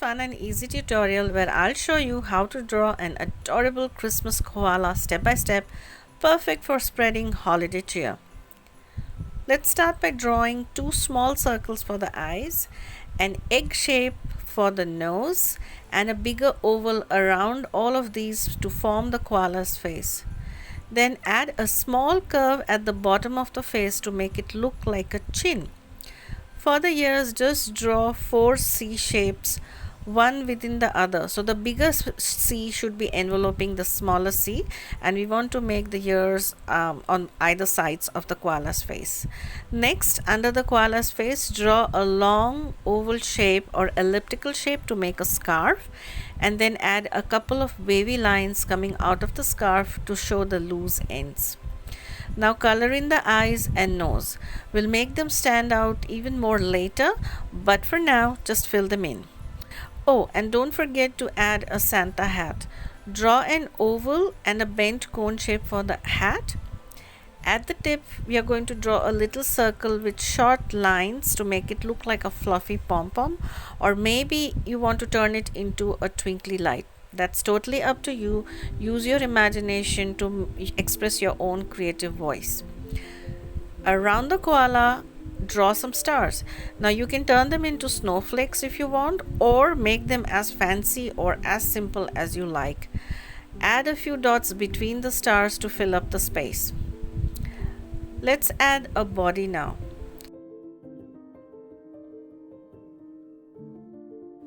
fun and easy tutorial where I'll show you how to draw an adorable Christmas koala step by step, perfect for spreading holiday cheer. Let's start by drawing two small circles for the eyes, an egg shape for the nose, and a bigger oval around all of these to form the koala's face. Then add a small curve at the bottom of the face to make it look like a chin. For the ears, just draw four C shapes, one within the other. So the bigger C should be enveloping the smaller C, and we want to make the ears on either sides of the koala's face. Next, under the koala's face, draw a long oval shape or elliptical shape to make a scarf, and then add a couple of wavy lines coming out of the scarf to show the loose ends. Now color in the eyes and nose. We'll make them stand out even more later, but for now, just fill them in. Oh, and don't forget to add a Santa hat. Draw an oval and a bent cone shape for the hat. At the tip, we are going to draw a little circle with short lines to make it look like a fluffy pom-pom, or maybe you want to turn it into a twinkly light. That's totally up to you. Use your imagination to express your own creative voice. Around the koala, draw some stars. Now you can turn them into snowflakes if you want, or make them as fancy or as simple as you like. Add a few dots between the stars to fill up the space. Let's add a body now.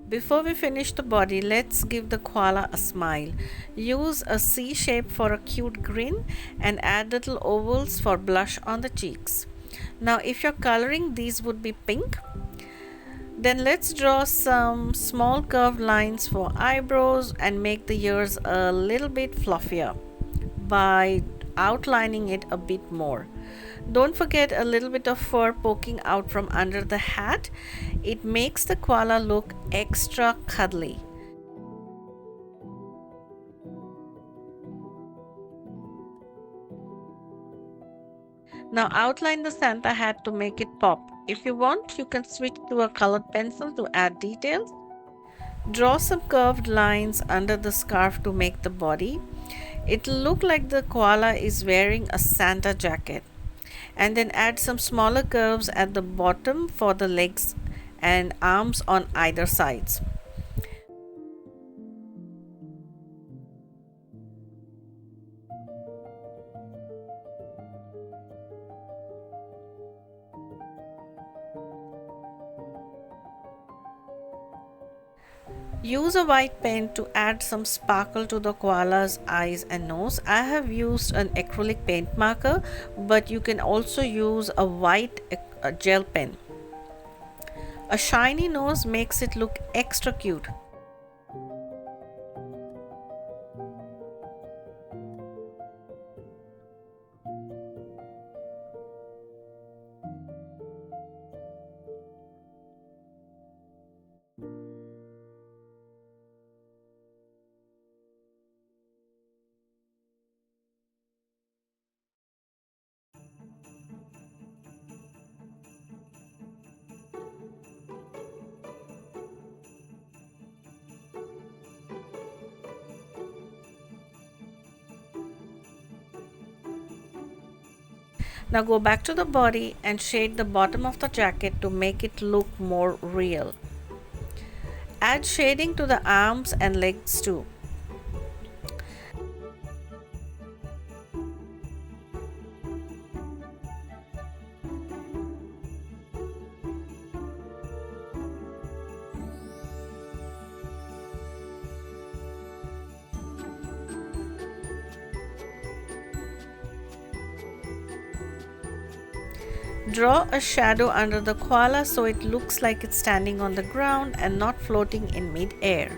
Before we finish the body, let's give the koala a smile. Use a C shape for a cute grin and add little ovals for blush on the cheeks. Now if you're coloring, these would be pink. Then let's draw some small curved lines for eyebrows and make the ears a little bit fluffier by outlining it a bit more. Don't forget a little bit of fur poking out from under the hat. It makes the koala look extra cuddly. Now outline the Santa hat to make it pop. If you want, you can switch to a colored pencil to add details. Draw some curved lines under the scarf to make the body. It'll look like the koala is wearing a Santa jacket. And then add some smaller curves at the bottom for the legs and arms on either sides. Use a white pen to add some sparkle to the koala's eyes and nose. I have used an acrylic paint marker, but you can also use a white gel pen. A shiny nose makes it look extra cute. Now go back to the body and shade the bottom of the jacket to make it look more real. Add shading to the arms and legs too. Draw a shadow under the koala so it looks like it's standing on the ground and not floating in mid-air.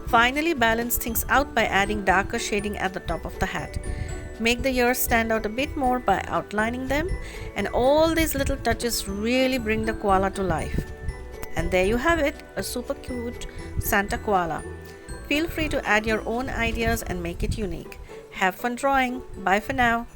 Finally, balance things out by adding darker shading at the top of the hat. Make the ears stand out a bit more by outlining them, and all these little touches really bring the koala to life. And there you have it, a super cute Santa koala. Feel free to add your own ideas and make it unique. Have fun drawing. Bye for now.